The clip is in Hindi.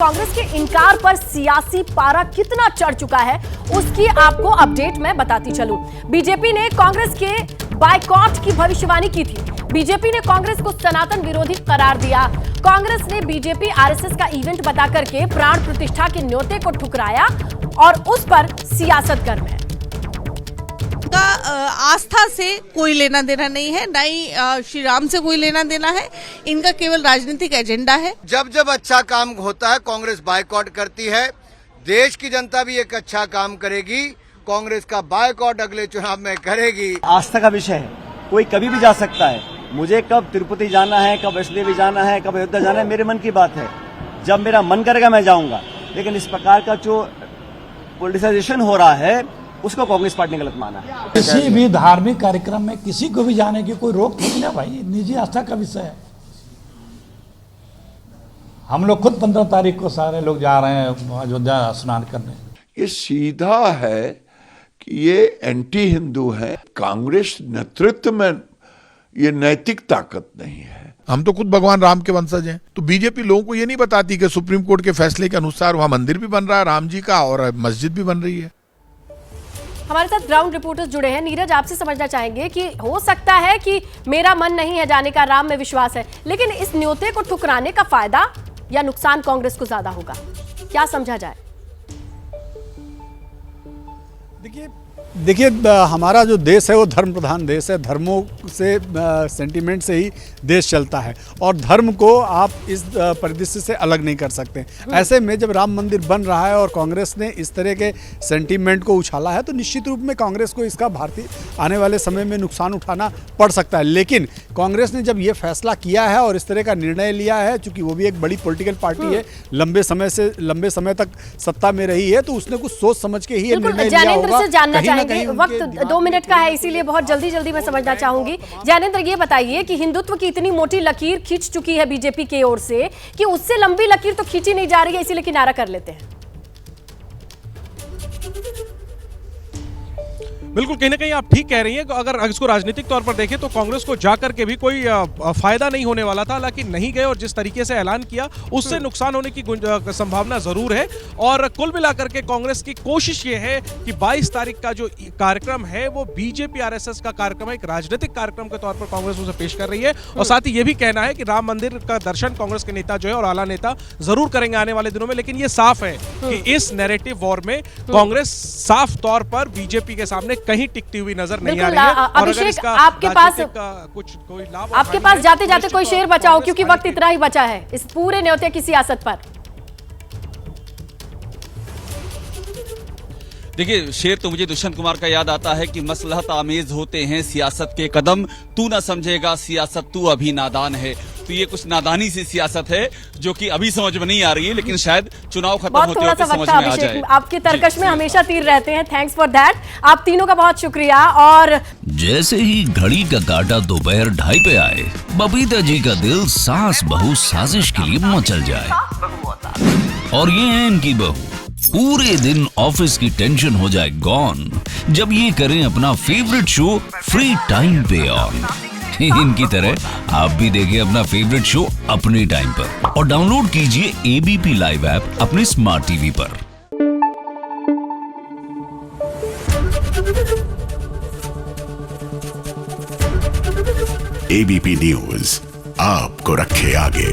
कांग्रेस के इनकार पर सियासी पारा कितना चढ़ चुका है उसकी आपको अपडेट मैं बताती चलूं। बीजेपी ने कांग्रेस के बायकॉट की भविष्यवाणी की थी। बीजेपी ने कांग्रेस को सनातन विरोधी करार दिया। कांग्रेस ने बीजेपी आरएसएस का इवेंट बता करके प्राण प्रतिष्ठा के न्योते को ठुकराया और उस पर सियासत कर रहे हैं। का आस्था से कोई लेना देना नहीं है, ना ही श्री राम से कोई लेना देना है। इनका केवल राजनीतिक एजेंडा है। जब जब अच्छा काम होता है कांग्रेस बायकॉट करती है। देश की जनता भी एक अच्छा काम करेगी, कांग्रेस का बायकॉट अगले चुनाव में करेगी। आस्था का विषय है, कोई कभी भी जा सकता है। मुझे कब तिरुपति जाना है, कब वैष्णो देवी जाना है, कब अयोध्या जाना है, मेरे मन की बात है। जब मेरा मन करेगा मैं जाऊंगा। लेकिन इस प्रकार का जो पॉलिटिसाइजेशन हो रहा है उसको कांग्रेस पार्टी ने गलत माना है। किसी भी धार्मिक कार्यक्रम में किसी को भी जाने की कोई रोक नहीं है भाई, निजी आस्था का विषय है। हम लोग खुद 15 तारीख को सारे लोग जा रहे हैं अयोध्या स्नान करने। ये सीधा है कि ये एंटी हिंदू है। कांग्रेस नेतृत्व में ये नैतिक ताकत नहीं है। हम तो खुद भगवान राम के वंशज हैं, तो बीजेपी लोगों को ये नहीं बताती कि सुप्रीम कोर्ट के फैसले के अनुसार वहां मंदिर भी बन रहा है राम जी का और मस्जिद भी बन रही है। हमारे साथ ग्राउंड रिपोर्टर्स जुड़े हैं। नीरज, आपसे समझना चाहेंगे कि हो सकता है कि मेरा मन नहीं है जाने का, राम में विश्वास है, लेकिन इस न्योते को ठुकराने का फायदा या नुकसान कांग्रेस को ज्यादा होगा, क्या समझा जाए? देखिए हमारा जो देश है वो धर्म प्रधान देश है। धर्मों से सेंटिमेंट से ही देश चलता है और धर्म को आप इस परिदृश्य से अलग नहीं कर सकते। ऐसे में जब राम मंदिर बन रहा है और कांग्रेस ने इस तरह के सेंटिमेंट को उछाला है तो निश्चित रूप में कांग्रेस को इसका भारतीय आने वाले समय में नुकसान उठाना पड़ सकता है। लेकिन कांग्रेस ने जब ये फैसला किया है और इस तरह का निर्णय लिया है, चूंकि वो भी एक बड़ी पॉलिटिकल पार्टी है, लंबे समय तक सत्ता में रही है, तो उसने कुछ सोच समझ के ही ये निर्णय लिया होगा। वक्त 2 मिनट का है, इसीलिए बहुत जल्दी मैं समझना चाहूंगी। जैनेंद्र, ये बताइए कि हिंदुत्व की इतनी मोटी लकीर खींच चुकी है बीजेपी की ओर से कि उससे लंबी लकीर तो खींची नहीं जा रही है, इसीलिए किनारा कर लेते हैं। बिल्कुल, कहीं ना कहीं आप ठीक कह रही हैं। अगर इसको राजनीतिक तौर पर देखें तो कांग्रेस को जाकर के भी कोई फायदा नहीं होने वाला था, हालांकि नहीं गए और जिस तरीके से ऐलान किया उससे नुकसान होने की संभावना जरूर है। और कुल मिलाकर के कांग्रेस की कोशिश ये है कि 22 तारीख का जो कार्यक्रम है वो बीजेपी आरएसएस का कार्यक्रम है, एक राजनीतिक कार्यक्रम के तौर पर कांग्रेस उसे पेश कर रही है। और साथ ही ये भी कहना है कि राम मंदिर का दर्शन कांग्रेस के नेता जो है और आला नेता जरूर करेंगे आने वाले दिनों में। लेकिन ये साफ है कि इस नैरेटिव वॉर में कांग्रेस साफ तौर पर बीजेपी के सामने कहीं टिकती हुई नजर नहीं आ रही है। अभिषेक, आपके पास जाते जाते कोई शेर बचाओ, क्योंकि वक्त इतना ही बचा है इस पूरे न्योते की सियासत पर। देखिए, शेर तो मुझे दुष्यंत कुमार का याद आता है कि मसलहत आमेज होते हैं सियासत के कदम, तू ना समझेगा सियासत तू अभी नादान है। तो ये कुछ नादानी सी सियासत है जो कि अभी समझ में नहीं आ रही है, लेकिन शायद चुनाव खत्म होते होते समझ में आ जाए। आपके तर्कश में हमेशा तीर रहते हैं, थैंक्स फॉर दैट। आप तीनों का बहुत शुक्रिया। और जैसे ही घड़ी का काटा दोपहर 2:30 पे आए, बबीता जी का दिल सास बहू साजिश के लिए मचल जाए। और ये है इनकी बहू, पूरे दिन ऑफिस की टेंशन हो जाए गॉन जब ये करें अपना फेवरेट शो फ्री टाइम पे ऑन। इनकी तरह आप भी देखिए अपना फेवरेट शो अपने टाइम पर और डाउनलोड कीजिए एबीपी लाइव ऐप अपने स्मार्ट टीवी पर। एबीपी न्यूज आपको रखे आगे।